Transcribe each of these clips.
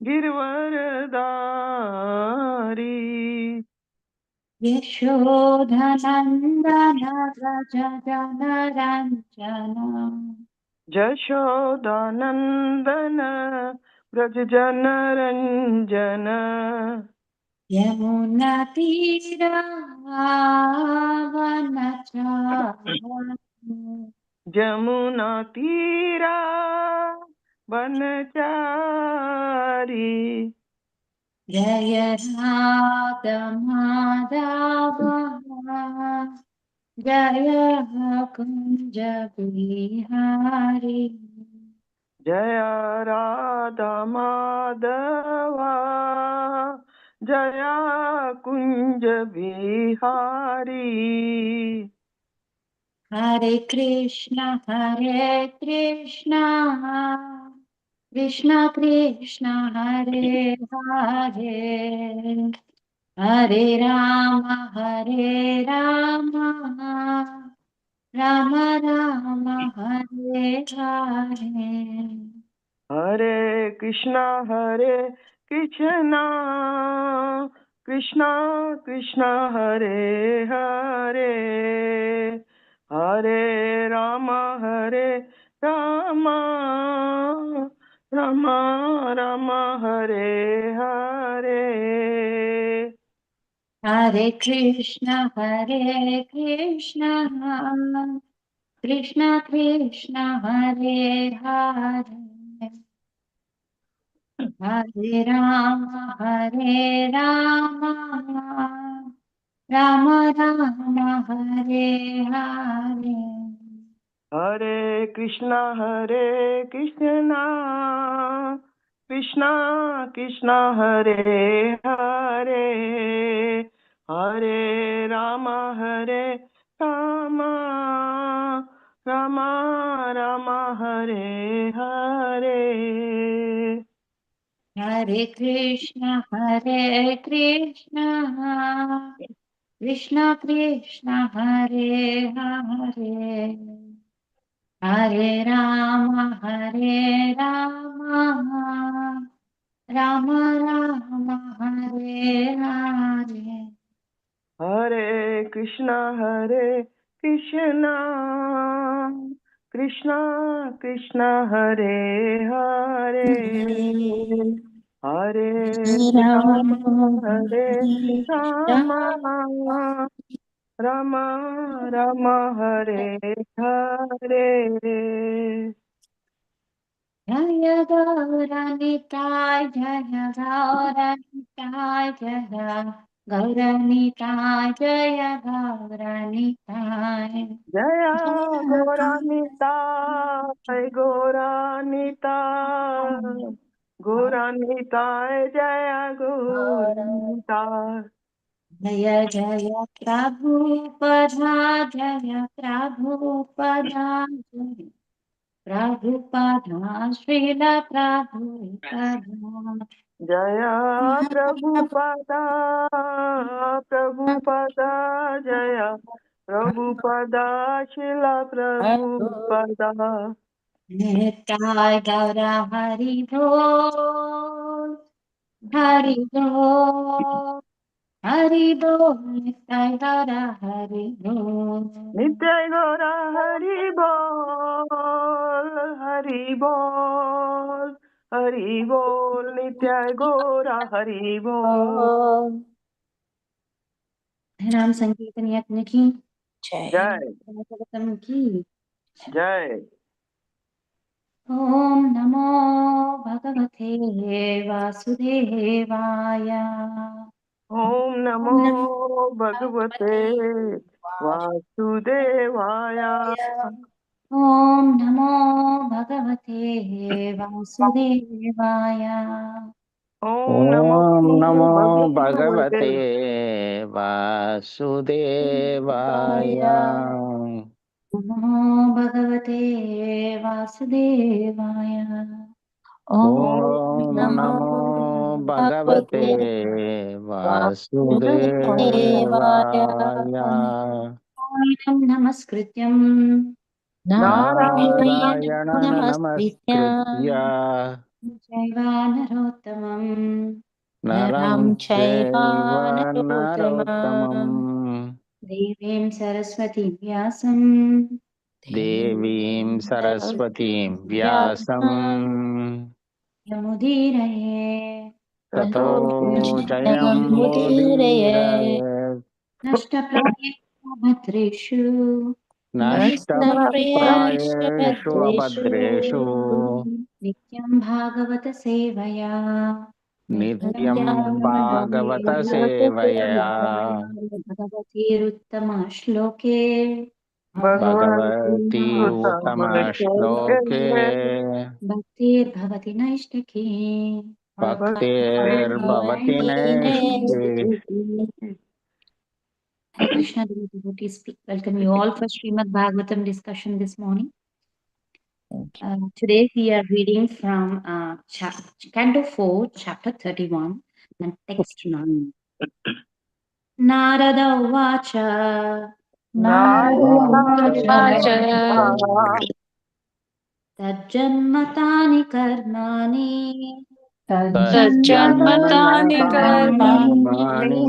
गिरवरदारी यशोधनन्दन व्रज जनरञ्जन जशोदानन्दन व्रज जनरञ्जन यमुनातीरावनचारि जमुना तीरा बनचारी जय राधमाधव जय कुञ्ज बिहारी जय राधा माधवा जय कुंज बिहारी हरे कृष्ण कृष्ण कृष्ण हरे हरे हरे राम राम राम हरे हरे हरे कृष्णा कृष्णा कृष्णा हरे हरे हरे राम राम राम राम हरे हरे हरे कृष्ण कृष्ण कृष्ण हरे हरे हरे राम राम राम हरे हरे हरे कृष्णा कृष्णा कृष्णा हरे हरे हरे राम राम राम राम हरे हरे हरे कृष्ण कृष्ण कृष्ण हरे हरे हरे राम राम राम हरे हरे हरे कृष्णा कृष्णा कृष्णा हरे हरे हरे राम राम राम राम हरे हरे जय गौरनिताय जय गौरनिताय जय गौरनिताय जय गौरनिताय जय गौरानिताय गौरानिताय जय गौरानिताय जय जय प्रभुपदा जय प्रभुपदा जय प्रभुपदा श्रील प्रभुपदा जय प्रभुपदा जय प्रभुपदा शिला प्रभुपदा निताय गौर हरि बोल हरि बोल हरि बोल निताय गौर हरि बोल नित्य गौरा हरि बोल हरि बोल हरि बोल नित्य गौरा हरि बोल नाम संकीर्तन यत्न की जय भागवतम की जय ओम नमो भगवते वासुदेवाय ओम नमो भगवते वासुदेवाय ओम नमो भगवते वासुदेवाय ओम ओम नमो भगवते भगवते वासुदेवाय नमो भगवते वासुदेवाय ओम नमो भगवते वासुदेवाय नमस्कृत्यम् नारायण नमस्कृत्य नमस्कृत्य चैव नरोत्तमं नरं नरं चैव चैव नरोत्तमं नरोत्तमम् देवीं सरस्वतीं व्यासं देवीं सरस्वतीं व्यासम् व्यासं यमुदीरये ततो मुदीरये जयमुदीरये नष्टप्रायेषु भद्रेषु नष्टप्रायेषु नष्टप्रायेषु भद्रेषु अभद्रेषु नित्यं भागवत सेवया नित्यं भागवत सेवया भगवतीरुत्तमा श्लोके भगवति उत्तमश्लोके भक्तिर्भवति नैष्टिकी भक्तिर्भवति नैष्ठिकी Hare Krishna, devotees, welcome you all for Śrīmad-Bhāgavatam discussion this morning. Today we are reading from Canto 4, Chapter 31, and text 9. Narada Uvacha Tajjanmatani karmani तज्जन्मतानि कर्माणि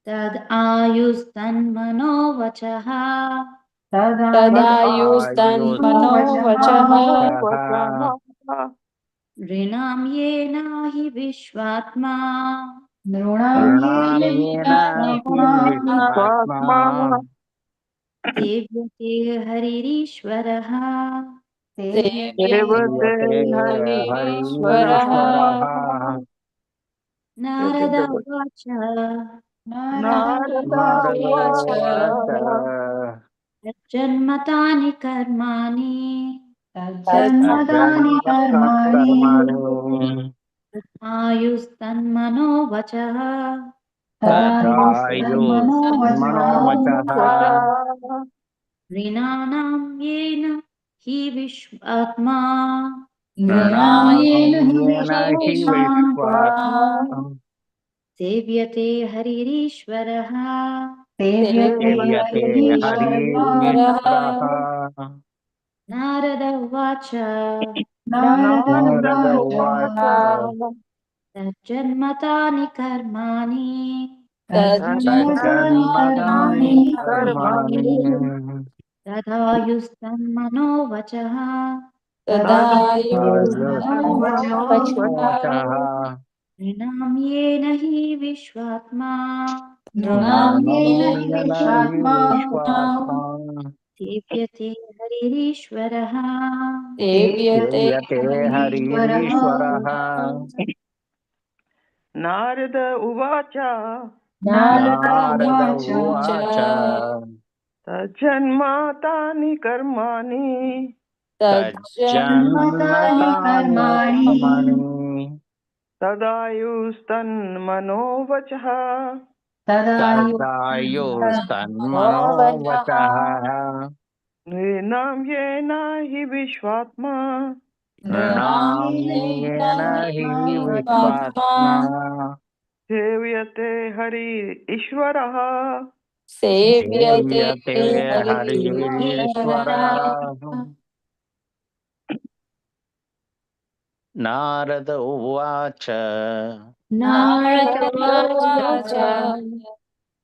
Tad ayustanmano vachaha तदायुस्तन्मनोवचः Rinam yena hi vishvatma नृणां येन हि विश्वात्मा Sevyate haririshvaraha सेव्यते हरीश्वरः Narada Uvacha Narad उवाच Janmatani karmani कर्मणि Ayustanmano vachaha तदायुस्तन्मनोवचः Rinanam yena hi vishvatma नृणां येन हि विश्वात्मा Sevyate haririshvaraha सेव्यते हरीश्वरः Narada Uvacha Narad उवाच Janmatani karmani तज्जन्मदानि कर्माणि Tadayustanmano vachaha तदायुस्तन्मनोवचः Rinam yena hi vishvatma नृणां येन हि विश्वात्मा Sevyate haririshvaraha सेव्यते हरीश्वरः नारद उवाच नारद उवाच तज्जन्मातानि कर्माणि तज्जन्मतानि कर्माणि तदायुस्तन्मनोवचः तदायुस्तन्मनोवचः नृणां येन हि विश्वात्मा नृणां येन हि विश्वात्मा सेव्यते हरि ईश्वरः सेव्यते हरीश्वरः नारद उवाच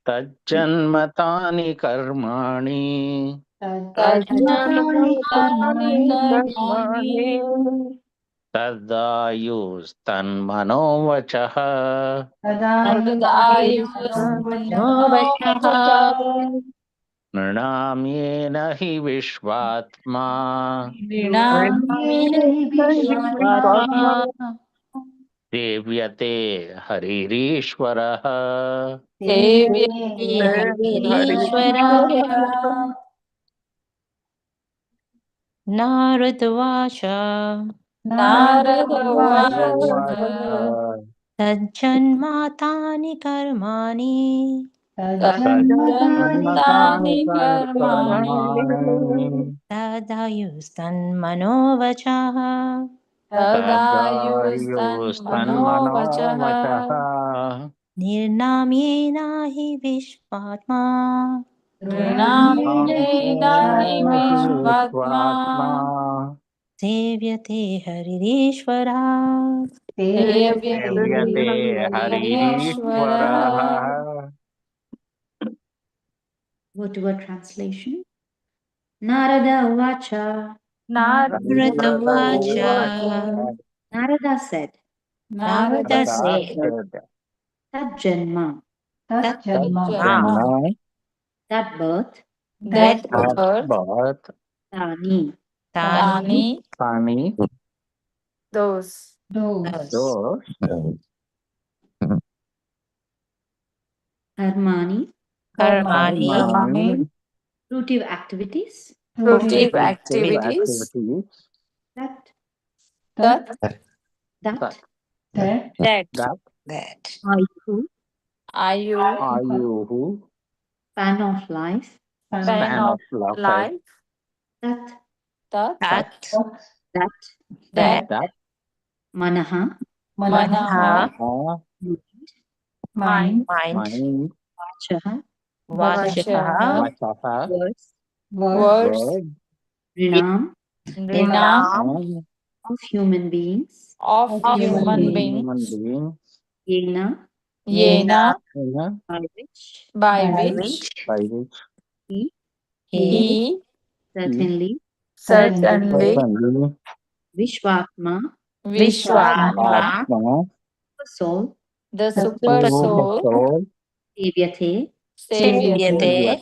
तज्जन्मतानि कर्माणि तदायुस्तन्मनोवचः नृणां येन हि विश्वात्मा सेव्यते हरिरीश्वरः Narada Uvacha Tajjanmatani karmani तज्जन्मतानि कर्माणि Tadayustanmano vachaha तदायुस्तन्मनोवचः Nirnamyena hi vishvatma ऋणां येन हि विश्वात्मा सेव्यते हरिरीश्वरः सेव्यते हरिरीश्वरः Word to word translation. Narada Uvacha. Narada Narada said, Narada said, Tat Janma, Tat Janma, that birth, that at birth, birth, Tani, Tani, Tani, those, those, Karmani, Karmani, fruitive activities, fruitive active activities, activities, that, that, that, that Ayuhu, Ayu, Ayuhu, span of life, span of life, that, that, that Manaha, Manaha, mind, mind, Vachaha, Vachaha, Vachaha, words, words, word, Rinam, Rinam, of human beings, of human human beings, being, Yena, Yena, by which by which by which he he certainly certainly certainly Vishwatma, Vishwatma, Atma, the soul, the super who the soul, soul, Devyate, Savyate,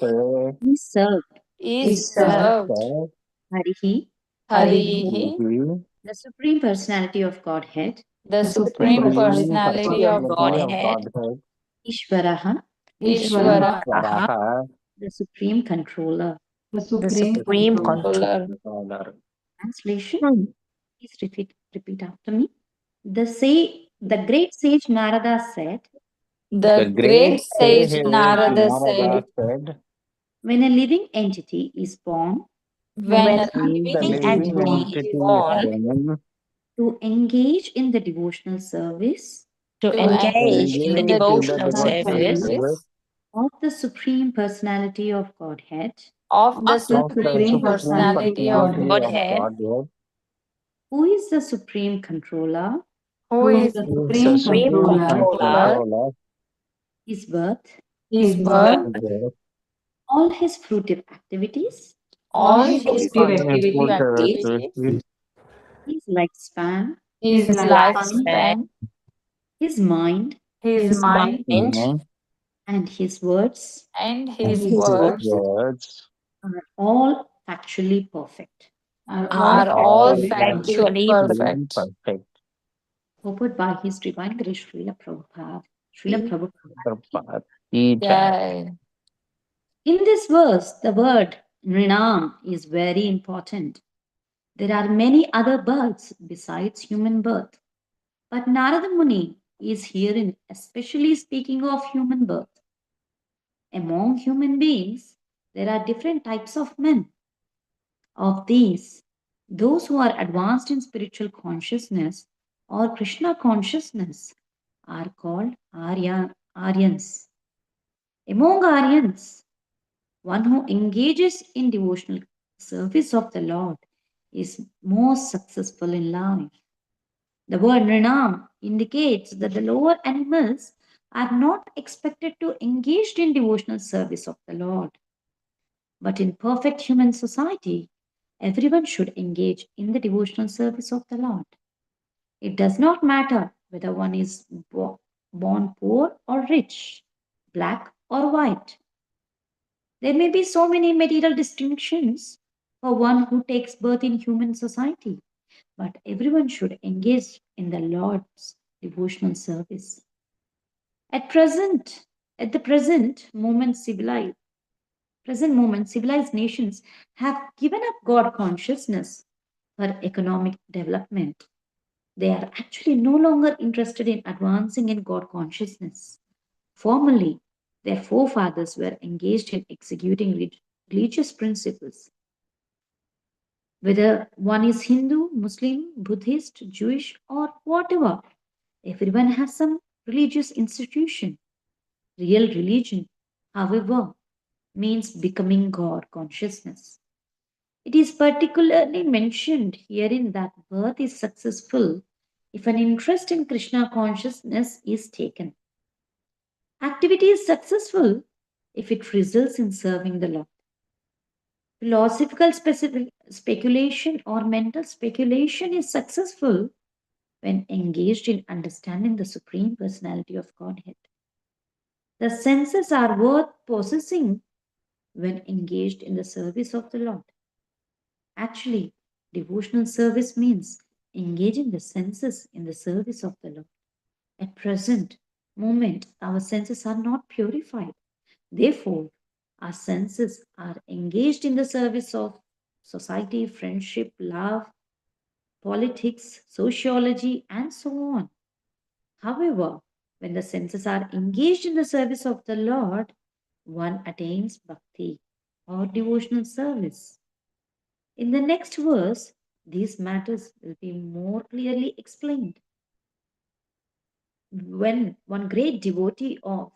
is served, is served. served, Harihi, Harihi, Harihi, the Supreme Personality of Godhead, the Supreme Supreme Personality of Personality of Godhead, Godhead, Ishvaraha, Ishvara, Ishvaraha, the Supreme Controller. the Supreme Controller. Controller. Translation, please repeat after me. The great sage Narada said, The great sage Narada said, when a living entity is born, when a When the living living entity entity is is born, born, to engage in the devotional service to engage in the engage in the devotional devotional service of the Supreme Personality of Godhead, of the of the Supreme Supreme Personality of Personality of Godhead, Godhead, who is the Supreme Controller, who is who the is the Supreme Supreme Controller, Controller, his birth, his birth, all his fruitive activities, all his his fruitive activities, activities, his lifespan, his lifespan, his mind, his mind, and his words and his his words words are all factually perfect. are all factually perfect. perfect. Purport by His Divine Grace Srila Prabhupada. Srila Prabhupada. Prabhupada. Jai. In this verse, the word Nrinam is very important. There are many other births besides human birth. But Narada Muni is here especially speaking of human birth. Among human beings, there are different types of men. Of these, those who are advanced in spiritual consciousness or Krishna consciousness are called Aryans. Among Aryans, one who engages in devotional service of the Lord is most successful in life. The word Nrinam indicates that the lower animals are not expected to engage in devotional service of the Lord. But in perfect human society, everyone should engage in the devotional service of the Lord. It does not matter whether one is born poor or rich, black or white. There may be so many material distinctions for one who takes birth in human society, but everyone should engage in the Lord's devotional service. At the present moment, civilized nations have given up God consciousness for economic development. They are actually no longer interested in advancing in God consciousness. Formerly, their forefathers were engaged in executing religious principles. Whether one is Hindu, Muslim, Buddhist, Jewish, or whatever, everyone has some religious institution, real religion. However, means becoming God consciousness. It is particularly mentioned herein that birth is successful if an interest in Krishna consciousness is taken. Activity is successful if it results in serving the Lord. Philosophical speculation or mental speculation is successful when engaged in understanding the Supreme Personality of Godhead. The senses are worth possessing when engaged in the service of the Lord. Actually, devotional service means engaging the senses in the service of the Lord. At present moment, our senses are not purified. Therefore, our senses are engaged in the service of society, friendship, love, politics, sociology, and so on. However, when the senses are engaged in the service of the Lord, one attains bhakti or devotional service. In the next verse, these matters will be more clearly explained. When one great devotee of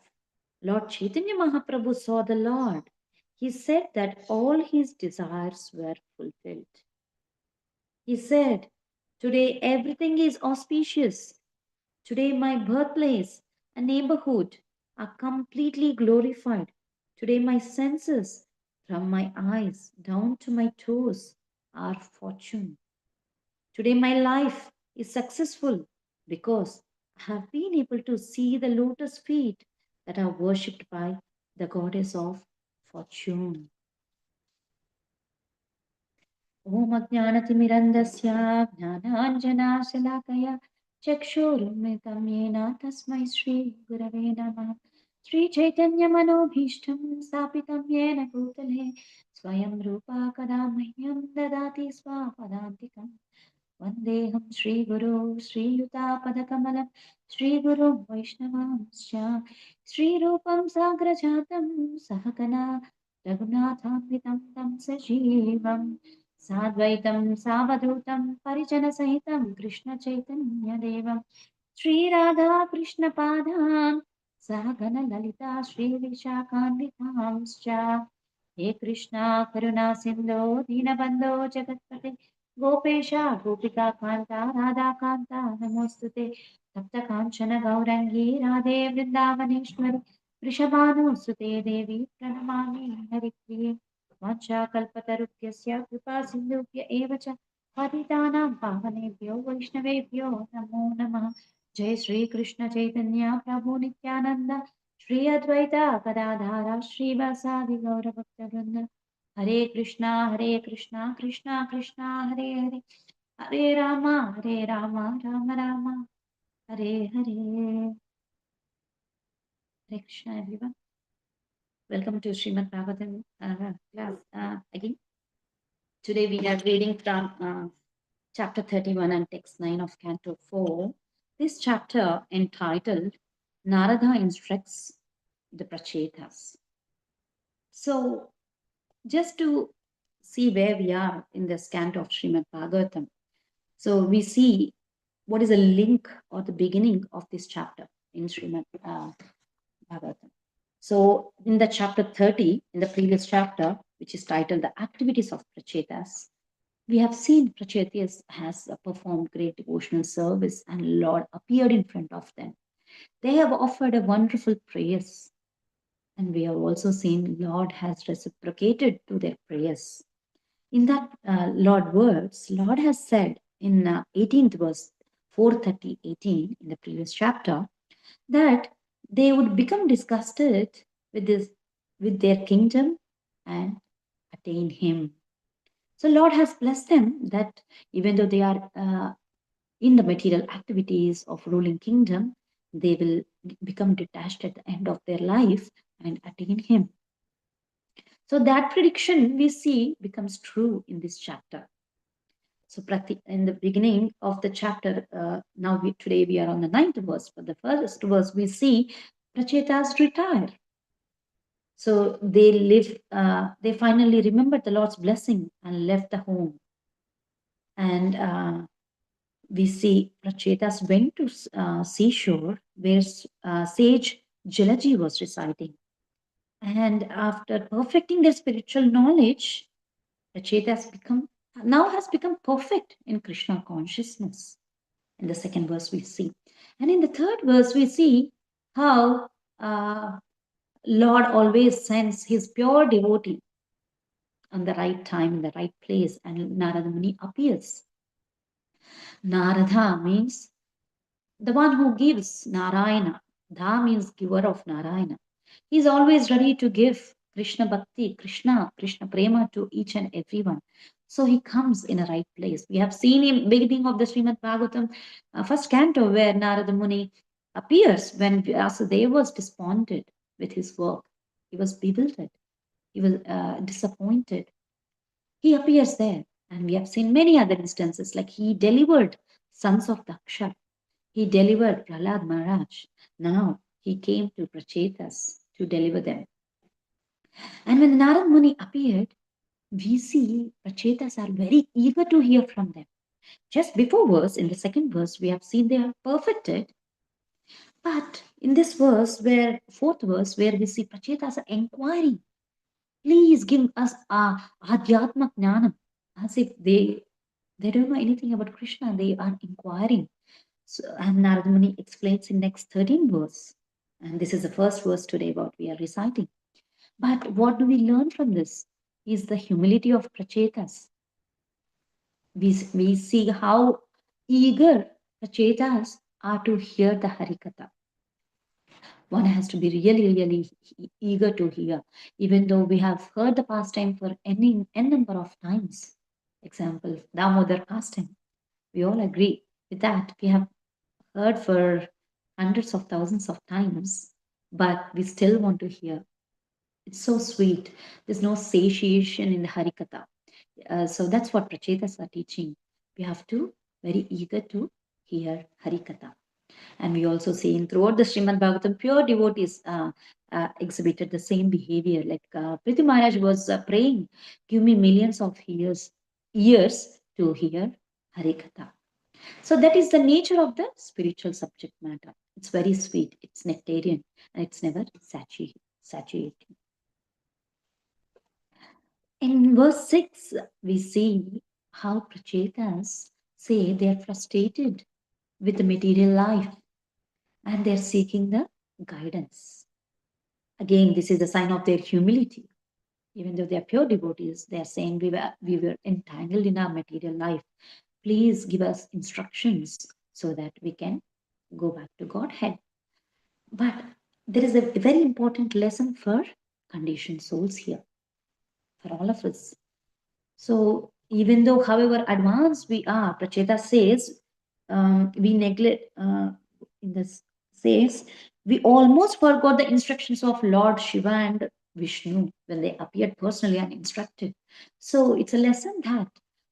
Lord Chaitanya Mahaprabhu saw the Lord, he said that all his desires were fulfilled. He said, "Today everything is auspicious. Today my birthplace and neighborhood are completely glorified. Today my senses, from my eyes down to my toes, are fortune. Today my life is successful because I have been able to see the lotus feet that are worshipped by the goddess of fortune." Om Ajnanatimirandasya Jnananjanashalakaya Chakshurumitam Yena Tasmai Shri Gurave Namah. Shri Chaitanya Manobhishtam Stapitam Yena Bhutale Swayam Rupa Kadamahyam Dadati Swapadantikam. Vandeham Shri Guru Shri Yuta Padakamalam Shri Guru Vaishnavamscha Shri Rupam Sagrajatam Sahakana Raghunatham Tam Sajivam Sadvaitam Savadhutam Parijana Sahitam Krishna Chaitanya Devam Shri Radha Krishna Padam Sahagana Lalita Shri Vishakhanvitamscha. He Krishna Karuna Sindhu Dinabandho Jagatpate Gopesha Gopika Kanta Radha Kanta Namostute Tapta Kanchana Gaurangi Radhe Vrindavaneshwari Vrishabhanu Sute Devi Pranamami Haripriye Vacha Kalpatarupyasya Kripa Sindhupya Evacha Patitanam Pavanebhyo Vaishnavebhyo Namo Namah. Jai Shri Krishna Chaitanya Prabhu Nityananda Shri Advaita Gadadhara Shri Vasadi Gaura Bhakta Vrinda. Hare Krishna Krishna Krishna Hare Hare Hare Rama Rama Rama Hare Hare. Hare Krishna everyone. Welcome to Śrīmad-Bhāgavatam class again. Today we are reading from chapter 31 and text 9 of Canto 4. This chapter entitled Narada Instructs the Prachetas. So just to see where we are in this canto of Śrīmad-Bhāgavatam. So we see what is a link or the beginning of this chapter in Śrīmad-Bhāgavatam. So in the chapter 30, in the previous chapter, which is titled The Activities of Prachetas, we have seen Prachetas has performed great devotional service and Lord appeared in front of them. They have offered a wonderful prayers. And we have also seen Lord has reciprocated to their prayers. In that Lord words, Lord has said in 18th verse 4:30-18 in the previous chapter that they would become disgusted with their kingdom and attain him. So Lord has blessed them that even though they are in the material activities of ruling kingdom, they will become detached at the end of their life and attain him. So that prediction we see becomes true in this chapter. So in the beginning of the chapter, today we are on the 9th verse. For the first verse, we see Prachetas retire. So they finally remembered the Lord's blessing and left the home. And we see Prachetas went to seashore where sage Jalaji was residing. And after perfecting their spiritual knowledge, Pracheta now has become perfect in Krishna consciousness. In the second verse we see. And in the third verse we see how Lord always sends his pure devotee on the right time, in the right place, and Narada Muni appears. Narada means the one who gives Narayana. Dha means giver of Narayana. He is always ready to give Krishna Bhakti, Krishna Prema to each and everyone. So he comes in a right place. We have seen in beginning of the Śrīmad-Bhāgavatam, first canto, where Narada Muni appears when Vyasadeva was despondent with his work. He was bewildered. He was disappointed. He appears there. And we have seen many other instances, like he delivered sons of Daksha. He delivered Prahlad Maharaj. Now he came to Prachetas to deliver them. And when Narad Muni appeared, we see Prachetas are very eager to hear from them. Just before verse, in the second verse, we have seen they are perfected. But in this verse, fourth verse, where we see Prachetas are inquiring, please give us Adhyatma Jnanam, as if they don't know anything about Krishna, they are inquiring. So, and Narada Muni explains in next 13 verse. And this is the first verse today what we are reciting. But what do we learn from this? Is the humility of Prachetas. We see how eager Prachetas are to hear the Harikatha. One has to be really, really eager to hear, even though we have heard the pastime for n number of times. Example, Damodar pastime. We all agree with that. We have heard for hundreds of thousands of times, but we still want to hear. It's so sweet. There's no satiation in the Harikatha. So that's what Prachetas are teaching. We have to very eager to hear Harikatha. And we also see throughout the Śrīmad-Bhāgavatam, pure devotees exhibited the same behavior. Like Prithvi Maharaj was praying, give me millions of ears to hear Harikatha. So that is the nature of the spiritual subject matter. It's very sweet, it's nectarian, and it's never saturating. In verse 6, we see how Prachetas say they are frustrated with the material life and they're seeking the guidance. Again, this is a sign of their humility. Even though they are pure devotees, they are saying we were entangled in our material life. Please give us instructions so that we can go back to Godhead. But there is a very important lesson for conditioned souls here, for all of us. So even though, however advanced we are, Pracheta says, we neglect, in this says, we almost forgot the instructions of Lord Shiva and Vishnu when they appeared personally and instructed. So it's a lesson that,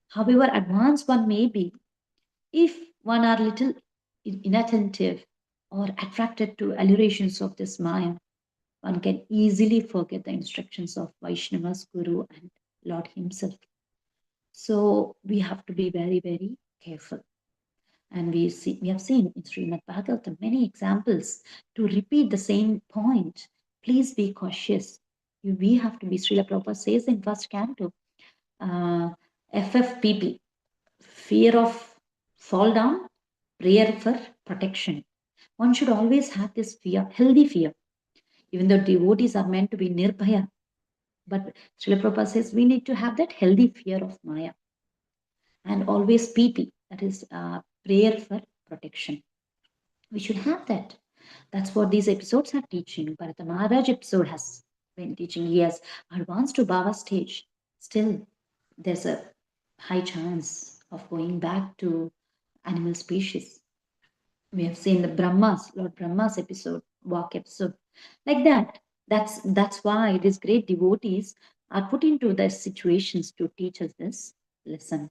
however advanced one may be, if one are little inattentive or attracted to allurations of this Maya, one can easily forget the instructions of Vaishnavas, Guru, and Lord Himself. So we have to be very, very careful. And we have seen in Śrīmad-Bhāgavatam many examples to repeat the same point. Please be cautious. We have to be, Srila Prabhupada says in first canto, FFPP, fear of fall down, prayer for protection. One should always have this fear, healthy fear. Even though devotees are meant to be nirbhaya, but Srila Prabhupada says we need to have that healthy fear of Maya. And always PP, that is prayer for protection. We should have that. That's what these episodes are teaching. Bharata Maharaj episode has been teaching. He has advanced to Bhava stage. Still, there's a high chance of going back to animal species. We have seen the Lord Brahma's episode, walk episode, like that. That's why these great devotees are put into the situations to teach us this lesson.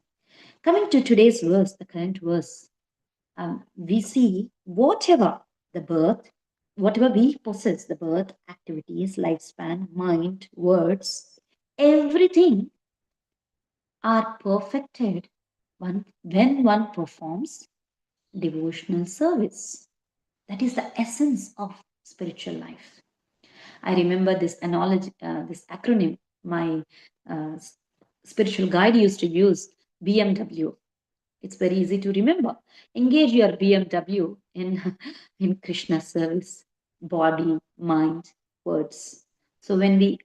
Coming to today's verse, the current verse, we see whatever we possess, the birth, activities, lifespan, mind, words, everything are perfected when one performs devotional service. That is the essence of spiritual life. I remember this analogy, this acronym my spiritual guide used to use, BMW. It's very easy to remember. Engage your BMW in, in Krishna's service, body, mind, words. So when we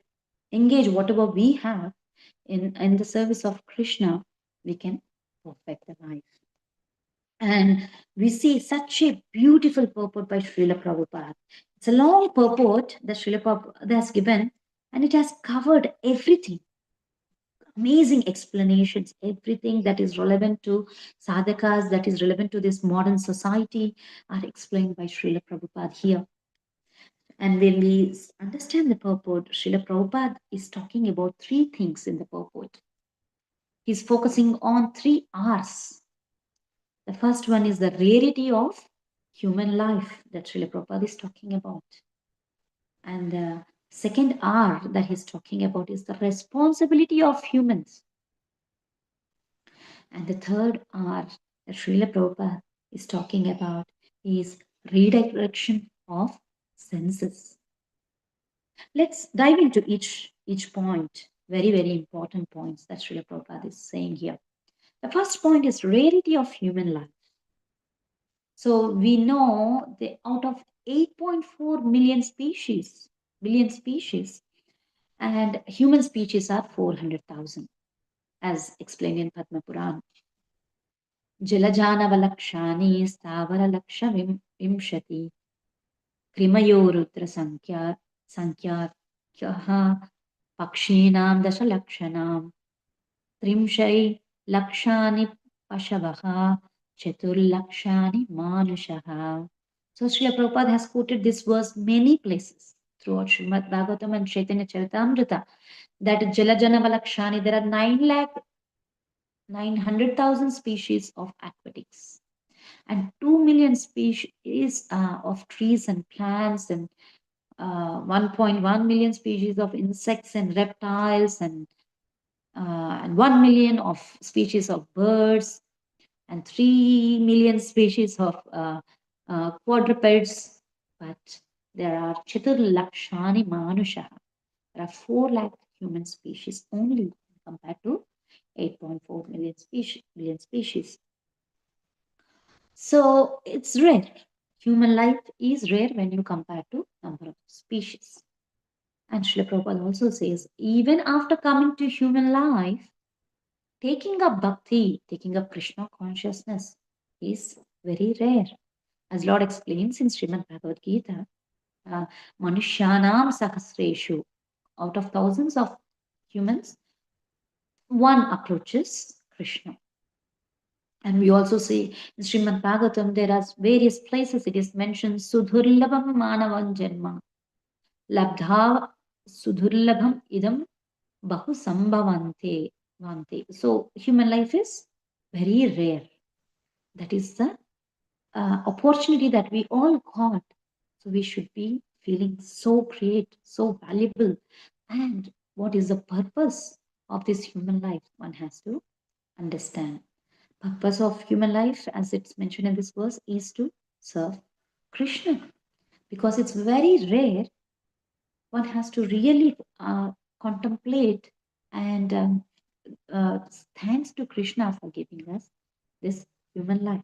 engage whatever we have in the service of Krishna, we can perfect the life. And we see such a beautiful purport by Srila Prabhupada. It's a long purport that Srila Prabhupada has given, and it has covered everything. Amazing explanations, everything that is relevant to sadhakas, that is relevant to this modern society, are explained by Srila Prabhupada here. And when we understand the purport, Srila Prabhupada is talking about three things in the purport. He's focusing on 3 R's. The first one is the rarity of human life that Srila Prabhupada is talking about. And the second R that he's talking about is the responsibility of humans. And the third R that Srila Prabhupada is talking about is redirection of senses. Let's dive into each point. Very, very important points that Srila Prabhupada is saying here. The first point is rarity of human life. So we know that out of 8.4 billion species, and human species are 400,000, as explained in Padma Puran. Jalajanava-lakshani stavara-laksha vimshati krimayo-rudra sankhya pakshinam dasha-lakshanam trimshai lakshani pashavaha chatur-lakshani manushaha. So Srila Prabhupada has quoted this verse many places throughout Śrīmad-Bhāgavatam and Chaitanya Charitamrita, that Jalajanava-lakshani, there are 900,000 species of aquatics and 2 million species of trees and plants, and 1.1 million species of insects and reptiles, and 1 million of species of birds, and 3 million species of quadrupeds. But there are Chatur Lakshani Manusha. There are 4 lakh human species only compared to 8.4 million species. So it's rare. Human life is rare when you compare to number of species. And Srila Prabhupada also says, even after coming to human life, taking up bhakti, taking up Krishna consciousness is very rare. As Lord explains in Srimad-Bhagavad-Gita, Manushyanam Sahasreshu, out of thousands of humans, one approaches Krishna. And we also see in Śrīmad-Bhāgavatam, there are various places it is mentioned, Sudhurlabham Manavan Janma, Labdha Sudhurlabham Idam Bahu Sambhavante. So human life is very rare. That is the opportunity that we all got. So we should be feeling so great, so valuable. And what is the purpose of this human life? One has to understand. Purpose of human life, as it's mentioned in this verse, is to serve Krishna. Because it's very rare, one has to really contemplate and thanks to Krishna for giving us this human life.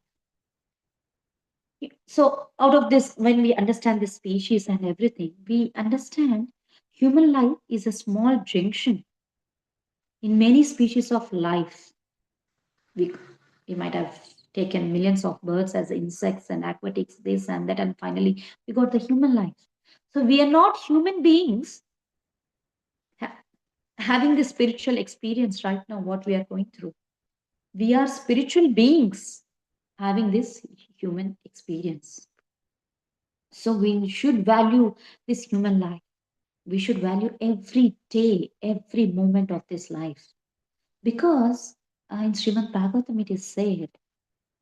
So out of this, when we understand the species and everything, we understand human life is a small junction in many species of life. We might have taken millions of birds as insects and aquatics, this and that, and finally we got the human life. So we are not human beings having the spiritual experience right now, what we are going through. We are spiritual beings having this human experience. So we should value this human life. We should value every day, every moment of this life. Because in Śrīmad-Bhāgavatam it is said,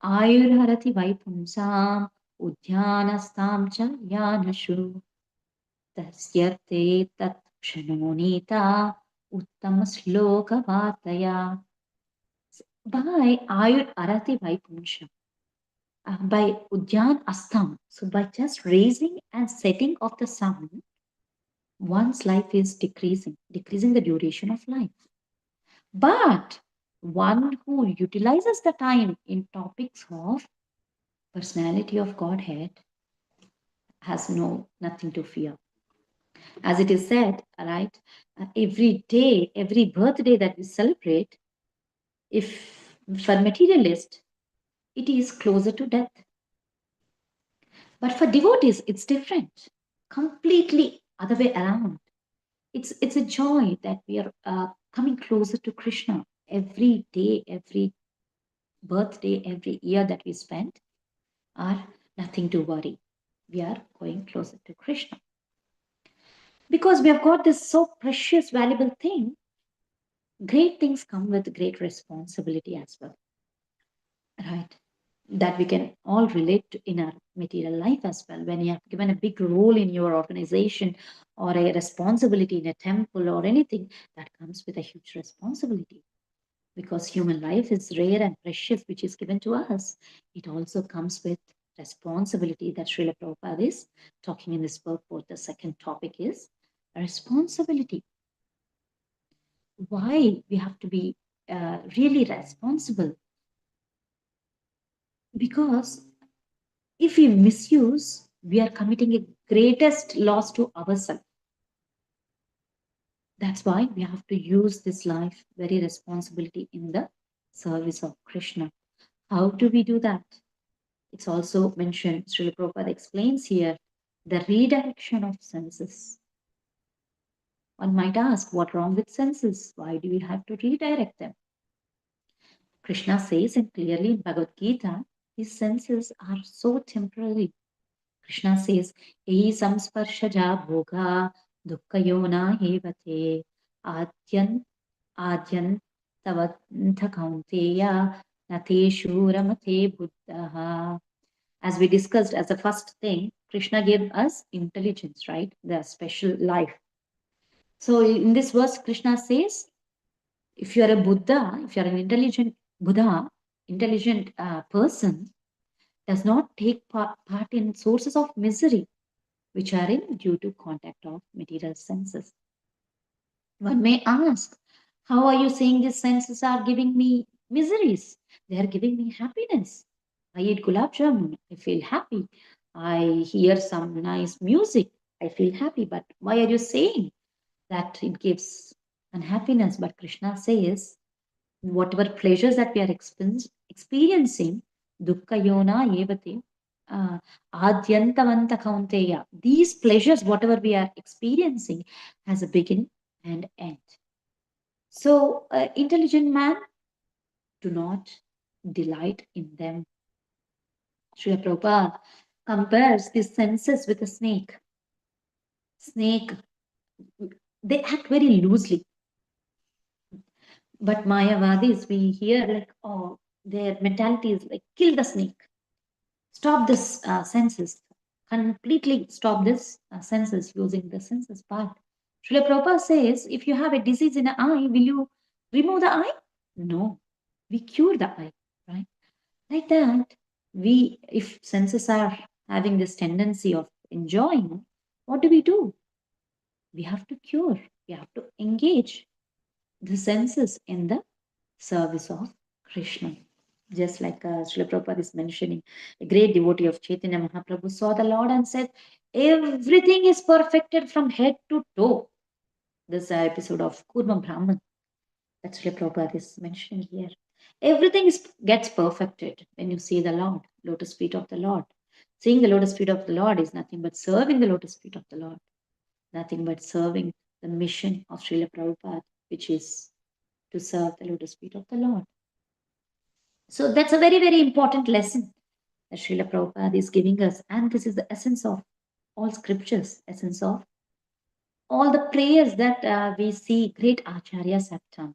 Ayurharati Vaipumsam Udyanastam Cha Yanashu Tasyate Tat Kshanonita Uttama Sloka Vataya. By Ayur Arati Vaipumsam, by Udyan Astam, so by just raising and setting of the sun, one's life is decreasing the duration of life. But one who utilizes the time in topics of personality of Godhead has nothing to fear. As it is said, right, every day, every birthday that we celebrate, if for materialist, it is closer to death. But for devotees, it's different, completely other way around. It's a joy that we are coming closer to Krishna every day, every birthday, every year that we spend are nothing to worry. We are going closer to Krishna. Because we have got this so precious, valuable thing, great things come with great responsibility as well. Right? That we can all relate to in our material life as well. When you have given a big role in your organization or a responsibility in a temple or anything, that comes with a huge responsibility. Because human life is rare and precious, which is given to us. It also comes with responsibility that Srila Prabhupada is talking in this purport. The second topic is responsibility. Why we have to be really responsible? Because if we misuse, we are committing a greatest loss to ourselves. That's why we have to use this life very responsibly in the service of Krishna. How do we do that? It's also mentioned, Srila Prabhupada explains here, the redirection of senses. One might ask, what wrong with senses? Why do we have to redirect them? Krishna says, and clearly in Bhagavad Gita, his senses are so temporary. Krishna says, Ehi samsparshaja bhoga dukkayona hevate adyan tavantha kaunteya nateshu ramate buddhaha. As we discussed as the first thing, Krishna gave us intelligence, right? The special life. So in this verse, Krishna says, if you are a Buddha, if you are an intelligent Buddha, intelligent person, does not take part in sources of misery, which are in due to contact of material senses. One may ask, how are you saying these senses are giving me miseries? They are giving me happiness. I eat gulab jamun, I feel happy. I hear some nice music, I feel happy. But why are you saying that it gives unhappiness? But Krishna says, whatever pleasures that we are experiencing, dukkha yona evate, adyantavanta kaunteya. These pleasures, whatever we are experiencing, has a beginning and end. So, intelligent man do not delight in them. Srila Prabhupada compares these senses with a snake. Snake, they act very loosely. But Mayavadis, we hear like, oh, their mentality is like, kill the snake. Stop this senses. Completely stop this senses, using the senses part. Srila Prabhupada says, if you have a disease in an eye, will you remove the eye? No. We cure the eye, right? Like that, if senses are having this tendency of enjoying, what do? We have to cure. We have to engage the senses in the service of Krishna. Just like Srila Prabhupada is mentioning, a great devotee of Chaitanya Mahaprabhu saw the Lord and said, everything is perfected from head to toe. This episode of Kurma Brahman that Srila Prabhupada is mentioning here. Everything gets perfected when you see the Lord, lotus feet of the Lord. Seeing the lotus feet of the Lord is nothing but serving the lotus feet of the Lord, nothing but serving the mission of Srila Prabhupada, which is to serve the lotus feet of the Lord. So that's a very, very important lesson that Srila Prabhupada is giving us. And this is the essence of all scriptures, essence of all the prayers that we see great acharyas have done.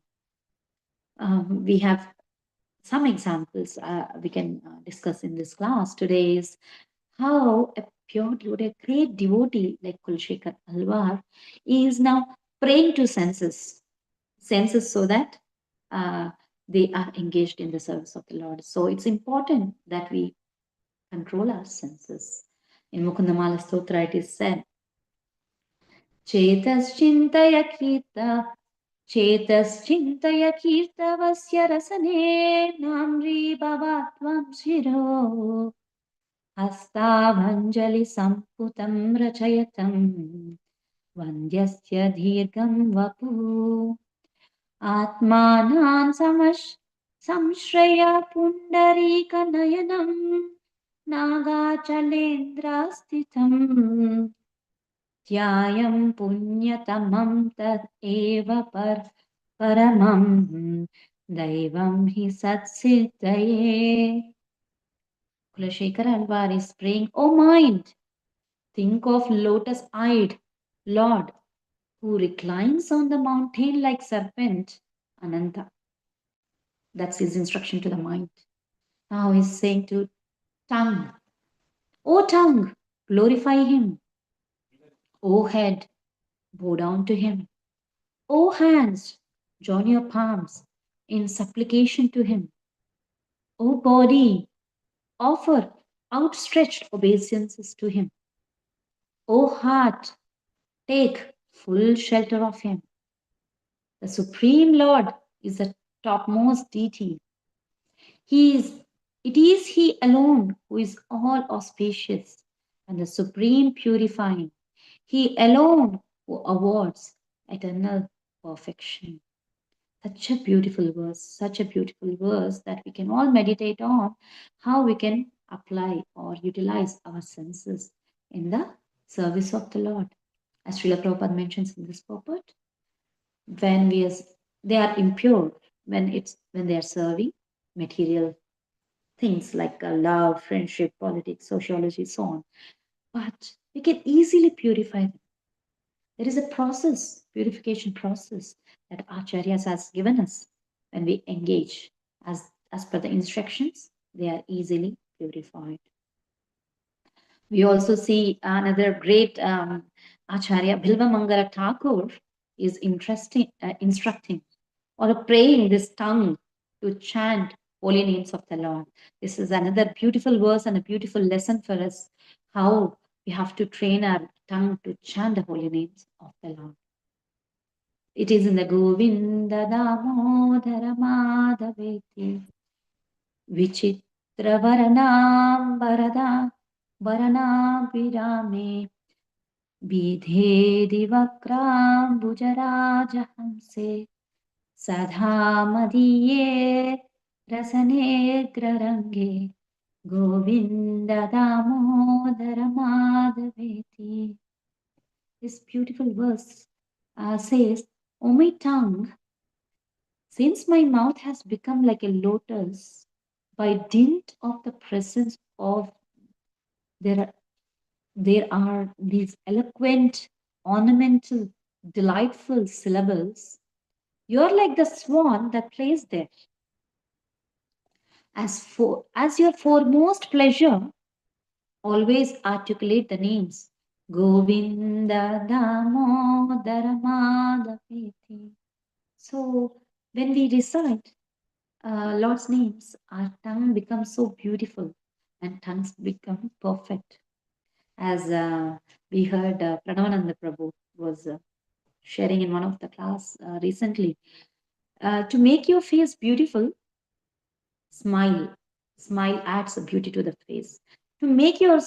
We have some examples we can discuss in this class. Today is how a pure devotee, a great devotee like Kulshekar Alvar is now praying to senses so that they are engaged in the service of the Lord. So it's important that we control our senses. In Mukundamala Stotra, it is said, Chetaschintaya kirtavasya rasane namri bhavatvam shiro hastavanjali samputam rachayatam vandyasya dhirgam vapu atmanan samshraya pundarika nayanam nagachalendra Dhyayam punyatamam tad eva paramam daivam hi satsiddhaye. Kulashekara Alvar is praying, O mind, think of lotus-eyed Lord who reclines on the mountain like serpent, Ananta. That's his instruction to the mind. Now he's saying to tongue, O tongue, glorify him. O head, bow down to him. O hands, join your palms in supplication to him. O body, offer outstretched obeisances to him. O heart, take full shelter of him. The Supreme Lord is the topmost deity. It is He alone who is all auspicious and the supreme purifying. He alone who awards eternal perfection. Such a beautiful verse that we can all meditate on how we can apply or utilize our senses in the service of the Lord. As Srila Prabhupada mentions in this purport, when they are impure, when they are serving material things like love, friendship, politics, sociology, so on. But we can easily purify them. There is a process, purification process that Acharyas has given us. When we engage as per the instructions, they are easily purified. We also see another great Acharya, Bilva Mangala Thakur, is instructing or praying this tongue to chant holy names of the Lord. This is another beautiful verse and a beautiful lesson for us, how we have to train our tongue to chant the holy names of the Lord. It is in the Govinda Damodara Madhaveti Vichitra Varanam Varanabhirame Bidhe Divakram Bujarajahamse Sadhamadiye Rasanegrarange Govinda Damodara Madhaveti. This beautiful verse says, O my tongue, since my mouth has become like a lotus by dint of the presence of there are these eloquent, ornamental, delightful syllables, you're like the swan that plays there. As your foremost pleasure, always articulate the names Govinda Damodara Madhaveti. So when we recite Lord's names, our tongue becomes so beautiful and tongues become perfect. As we heard Pranavananda Prabhu was sharing in one of the class recently, to make your face beautiful, smile. Smile adds a beauty to the face. To make your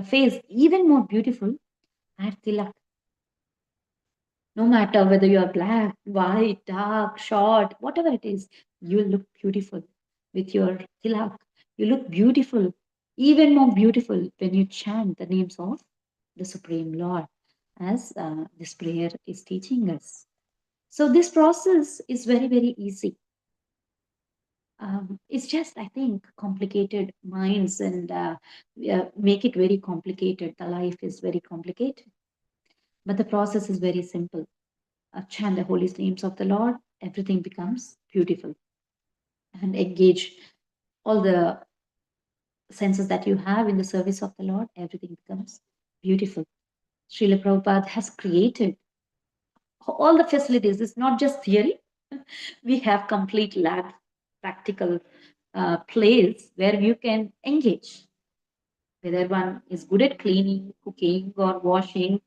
face even more beautiful, add tilak. No matter whether you are black, white, dark, short, whatever it is, you look beautiful with your tilak. You look beautiful, even more beautiful when you chant the names of the Supreme Lord, as this prayer is teaching us. So this process is very, very easy. It's just, I think, complicated minds and make it very complicated. The life is very complicated. But the process is very simple. Chant the holy names of the Lord, everything becomes beautiful. And engage all the senses that you have in the service of the Lord, everything becomes beautiful. Srila Prabhupada has created all the facilities. It's not just theory. We have complete lab, practical place where you can engage. Whether one is good at cleaning, cooking, or washing,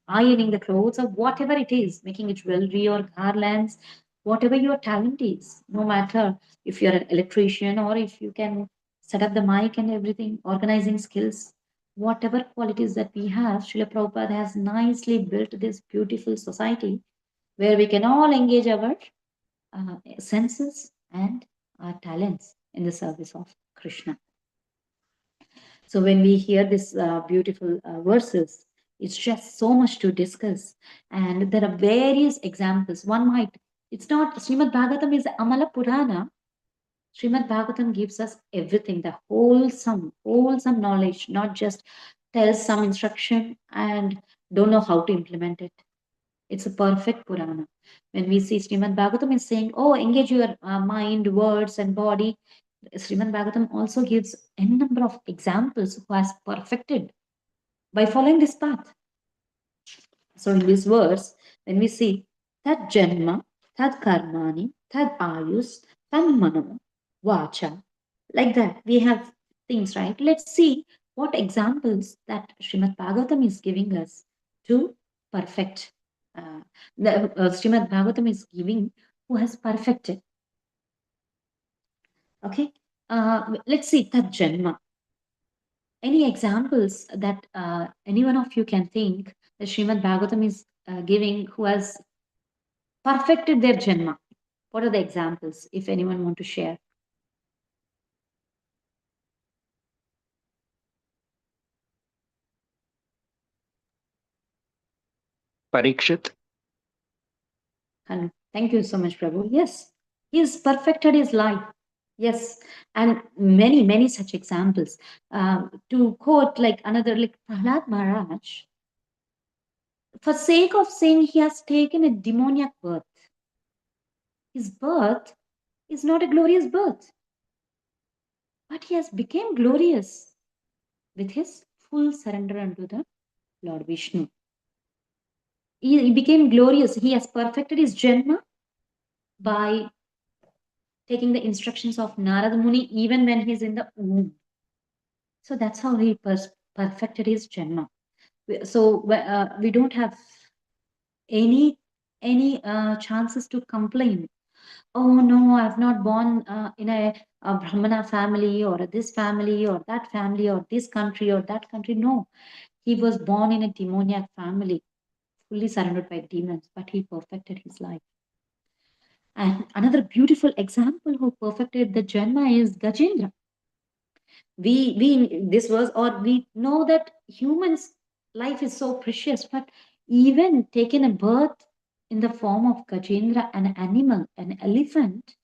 ironing the clothes or whatever it is, making it jewelry or garlands, whatever your talent is, no matter if you're an electrician or if you can set up the mic and everything, organizing skills, whatever qualities that we have, Srila Prabhupada has nicely built this beautiful society where we can all engage our senses and our talents in the service of Krishna. So when we hear these beautiful verses, it's just so much to discuss. And there are various examples. One might, it's not, Śrīmad-Bhāgavatam is Amala Purana. Śrīmad-Bhāgavatam gives us everything, the wholesome knowledge, not just tells some instruction and don't know how to implement it. It's a perfect Purana. When we see Śrīmad-Bhāgavatam is saying, oh, engage your mind, words, and body. Śrīmad-Bhāgavatam also gives a number of examples who has perfected by following this path. So in this verse, when we see tad janma, tad karmani, tad ayus, tad mano, vacha, like that, we have things, right? Let's see what examples that Śrīmad-Bhāgavatam is giving us to perfect. Śrīmad-Bhāgavatam is giving who has perfected. Okay, let's see tad janma. Any examples that any one of you can think that Śrīmad-Bhāgavatam is giving who has perfected their janma? What are the examples, if anyone want to share? Parikshit. And thank you so much, Prabhu. Yes, he has perfected his life. Yes, and many such examples. To quote like another, like Prahlad Maharaj, for sake of saying he has taken a demoniac birth. His birth is not a glorious birth, but he has become glorious with his full surrender unto the Lord Vishnu. He became glorious. He has perfected his janma by taking the instructions of Narada Muni even when he's in the womb. So that's how he perfected his janma. So we don't have any chances to complain. Oh no, I've not born in a Brahmana family or this family or that family or this country or that country. No, he was born in a demoniac family, fully surrounded by demons, but he perfected his life. And another beautiful example who perfected the janma is Gajendra. We know that humans' life is so precious, but even taking a birth in the form of Gajendra, an animal, an elephant,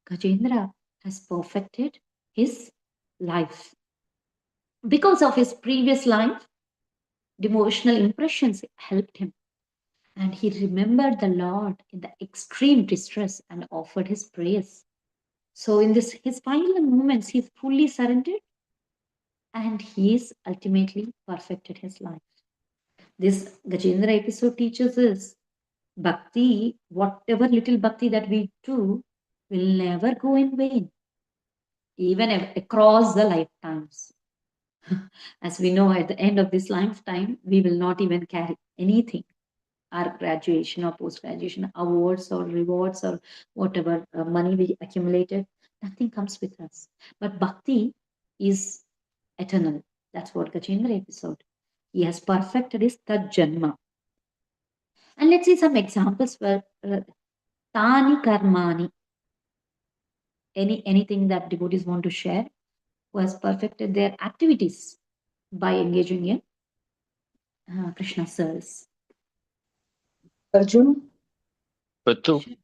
Gajendra has perfected his life. Because of his previous life, devotional impressions helped him. And he remembered the Lord in the extreme distress and offered his praise. So in his final moments, he fully surrendered and he is ultimately perfected his life. This Gajendra episode teaches us bhakti, whatever little bhakti that we do, will never go in vain, even across the lifetimes. As we know, at the end of this lifetime, we will not even carry anything. Our graduation or post-graduation awards or rewards or whatever money we accumulated, nothing comes with us. But bhakti is eternal. That's what Gajendra episode. He has perfected his tad janma. And let's see some examples for tani karmani. Anything that devotees want to share who has perfected their activities by engaging in Krishna service. Arjun? Patu.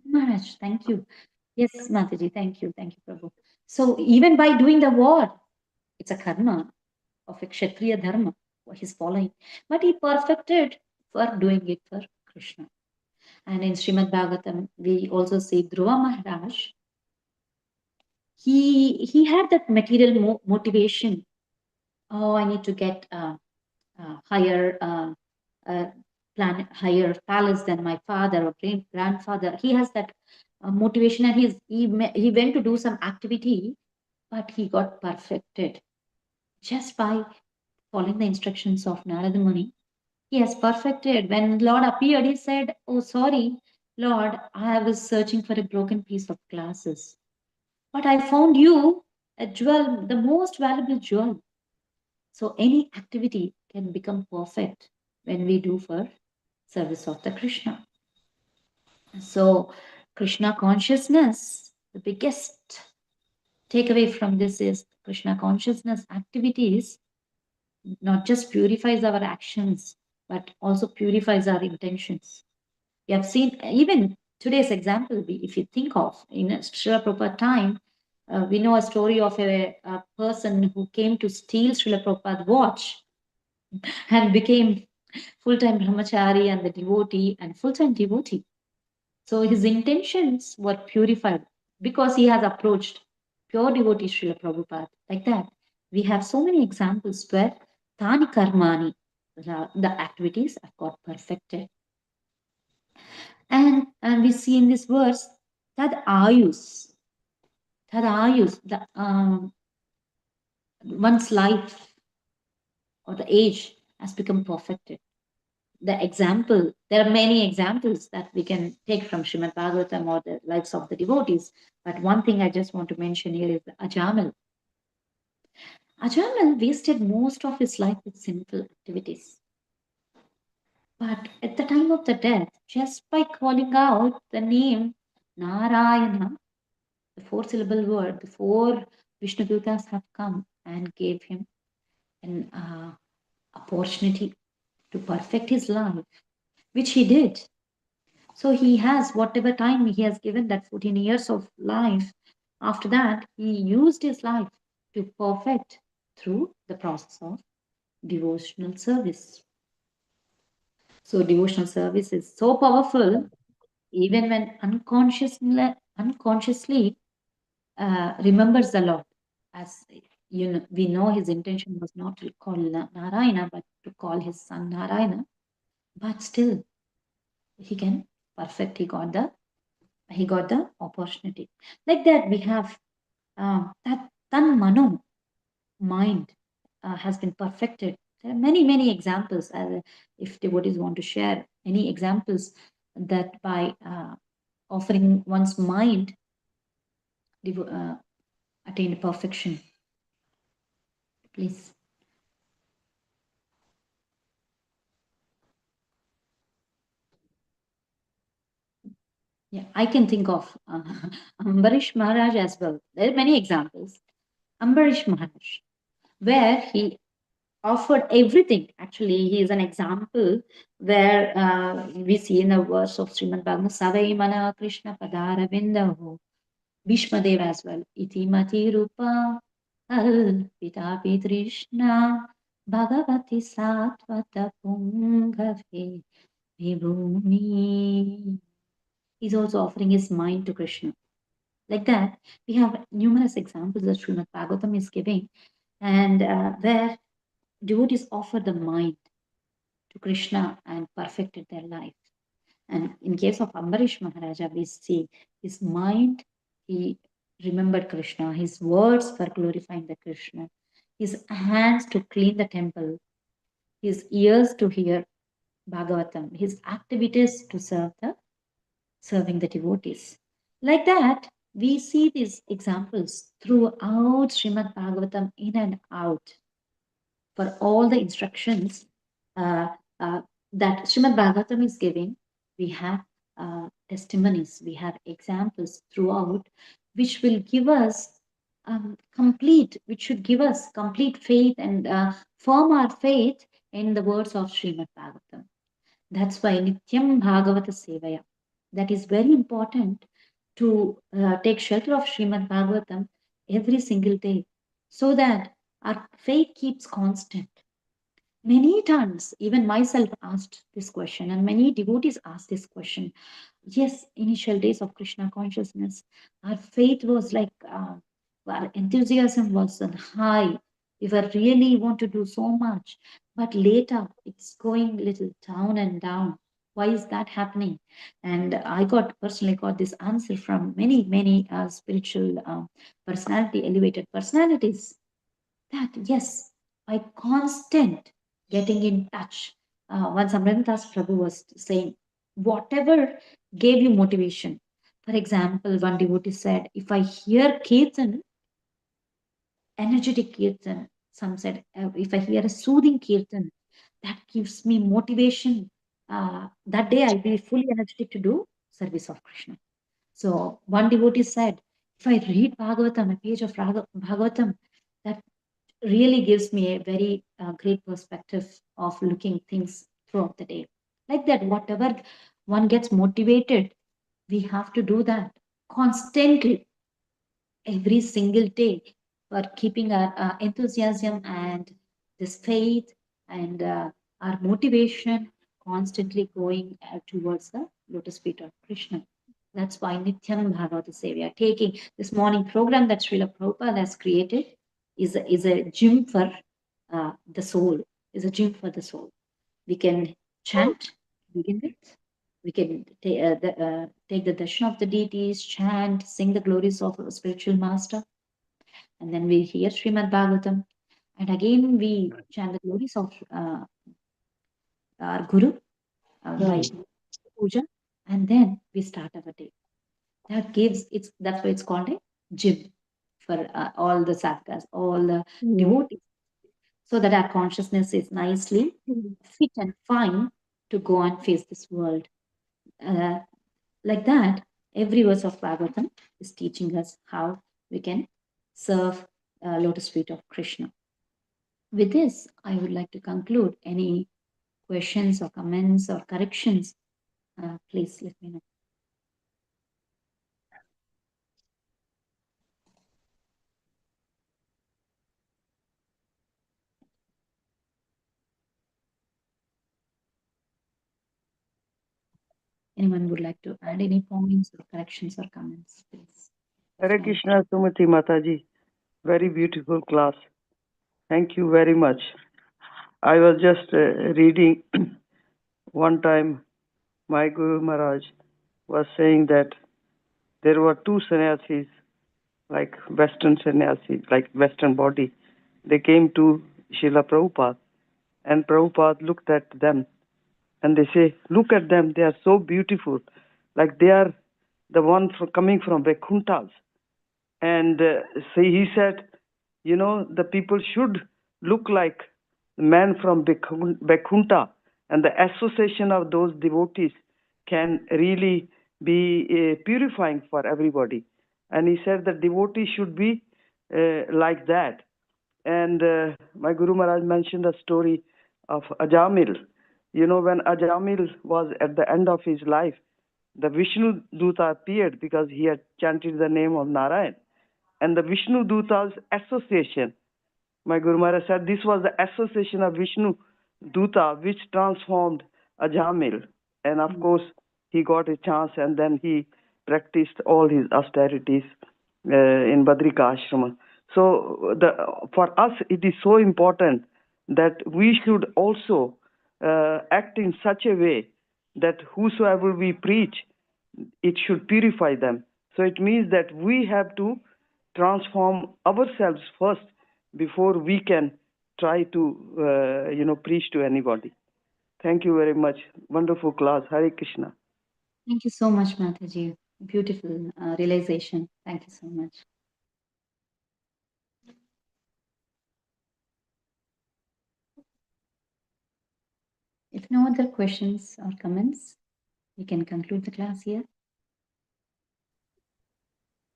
Maharaj, thank you. Yes, Mataji, thank you, Prabhu. So even by doing the war, it's a karma of a Kshatriya dharma, what he's following. But he perfected for doing it for Krishna. And in Śrīmad-Bhāgavatam, we also see Dhruva Maharaj. He had that material motivation. Oh, I need to get higher higher palace than my father or grandfather. He has that motivation, and he went to do some activity, but he got perfected just by following the instructions of Narada Muni. He has perfected. When Lord appeared, he said, "Oh, sorry, Lord, I was searching for a broken piece of glasses. But I found you a jewel, the most valuable jewel." So any activity can become perfect when we do for service of the Krishna. So Krishna consciousness, the biggest takeaway from this is Krishna consciousness activities not just purifies our actions, but also purifies our intentions. We have seen even today's example, if you think of in Srila Prabhupada time, we know a story of a person who came to steal Srila Prabhupada's watch and became full-time brahmachari and the devotee and full-time devotee. So his intentions were purified because he has approached pure devotee Srila Prabhupada. Like that, we have so many examples where tani karmani, the activities have got perfected. And we see in this verse that ayus, the one's life or the age has become perfected. The example, there are many examples that we can take from Śrīmad-Bhāgavatam or the lives of the devotees. But one thing I just want to mention here is Ajamal. Ajamal wasted most of his life with sinful activities. But at the time of the death, just by calling out the name Narayana, the four-syllable word, the four Vishnu Dutas have come and gave him an opportunity to perfect his life, which he did. So he has whatever time he has given, that 14 years of life. After that, he used his life to perfect through the process of devotional service. So devotional service is so powerful, even when unconsciously remembers the Lord. As you know, we know his intention was not to call Narayana, but to call his son Narayana. But still, he can perfect. He got the opportunity. Like that, we have that tan mano, mind, has been perfected. There are many examples. If devotees want to share any examples that by offering one's mind attained perfection, please. Yeah, I can think of Ambarish Maharaj as well. There are many examples. Ambarish Maharaj, where he offered everything. Actually, he is an example where we see in the verse of Śrīmad-Bhāgavatam, Savai Mana Krishna Padara Vindaho, Bhishmadev as well. Iti Mati Rupa Al Pitapi Trishna Bhagavati Satvata Pungave Vibhumi. He's also offering his mind to Krishna. Like that, we have numerous examples that Śrīmad-Bhāgavatam is giving, and where devotees offer the mind to Krishna and perfected their life. And in case of Ambarish Maharaja, we see his mind, he remembered Krishna, his words for glorifying the Krishna, his hands to clean the temple, his ears to hear Bhagavatam, his activities to serving the devotees. Like that, we see these examples throughout Śrīmad-Bhāgavatam in and out. For all the instructions that Śrīmad-Bhāgavatam is giving, we have testimonies, we have examples throughout, which will give us which should give us complete faith and firm our faith in the words of Śrīmad-Bhāgavatam. That's why Nityam Bhagavata Sevaya. That is very important to take shelter of Śrīmad-Bhāgavatam every single day, so that our faith keeps constant. Many times, even myself asked this question, and many devotees asked this question. Yes, initial days of Krishna consciousness, our faith was like, our enthusiasm was on high. We were really want to do so much, but later it's going a little down and down. Why is that happening? And I personally got this answer from many spiritual personality, elevated personalities, that yes, by constant getting in touch Once Amrinda's Prabhu was saying, whatever gave you motivation. For example, one devotee said, if I hear kirtan, energetic kirtan, some said, if I hear a soothing kirtan, that gives me motivation. That day I'll be fully energetic to do service of Krishna. So one devotee said, if I read Bhagavatam, a page of Bhagavatam, that really gives me a very great perspective of looking things throughout the day. Like that, whatever one gets motivated, we have to do that constantly, every single day, for keeping our enthusiasm and this faith and our motivation constantly going towards the lotus feet of Krishna. That's why Nityam Bhagavata Sevya, taking this morning program that Srila Prabhupada has created, is a gym for the soul, is a gym for the soul. We can chant to begin with. We can take the darshan of the deities, chant, sing the glories of a spiritual master, and then we hear Śrīmad-Bhāgavatam, and again we chant the glories of our Guru by puja, and then we start our day. That gives that's why it's called a gym for all the sadhakas, all the devotees, so that our consciousness is nicely fit and fine to go and face this world. Like that, every verse of Bhagavatam is teaching us how we can serve lotus feet of Krishna. With this, I would like to conclude. Any questions or comments or corrections, please let me know. Anyone would like to add any points or corrections or comments, please? Hare Krishna, Sumati Mataji. Very beautiful class. Thank you very much. I was just reading one time, my Guru Maharaj was saying that there were two sannyasis, like Western sannyasis, like Western body. They came to Srila Prabhupada, and Prabhupada looked at them, and they say, look at them, they are so beautiful, like they are the one coming from Vaikuntha's. And so he said, you know, the people should look like men from Vaikuntha, and the association of those devotees can really be purifying for everybody. And he said that devotees should be like that. And my Guru Maharaj mentioned the story of Ajamil. You know, when Ajamil was at the end of his life, the Vishnu Duta appeared because he had chanted the name of Narayan. And the Vishnu Duta's association, my Guru Maharaj said, this was the association of Vishnu Duta which transformed Ajamil. And of course, he got a chance, and then he practiced all his austerities in Badrika Ashrama. So for us, it is so important that we should also act in such a way that whosoever we preach, it should purify them. So it means that we have to transform ourselves first before we can try to preach to anybody. Thank you very much. Wonderful class. Hare Krishna. Thank you so much, Mataji. Beautiful realization. Thank you so much. If no other questions or comments, we can conclude the class here.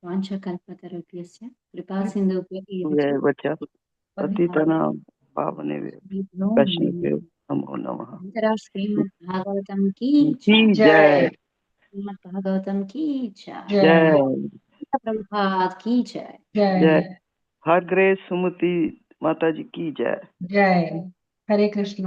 Vancha kalpatarubhyasya kripa sindhubhya Patitanam Pavanebhyo Vaishnavebhyo Namo Namaha. Śrīmad-Bhāgavatam ki Jai. Śrīmad-Bhāgavatam ki jai. Jai. Prabhupada ki jai. Jai. Her Grace Sumati Mataji ki jai. Jai. Hare Krishna.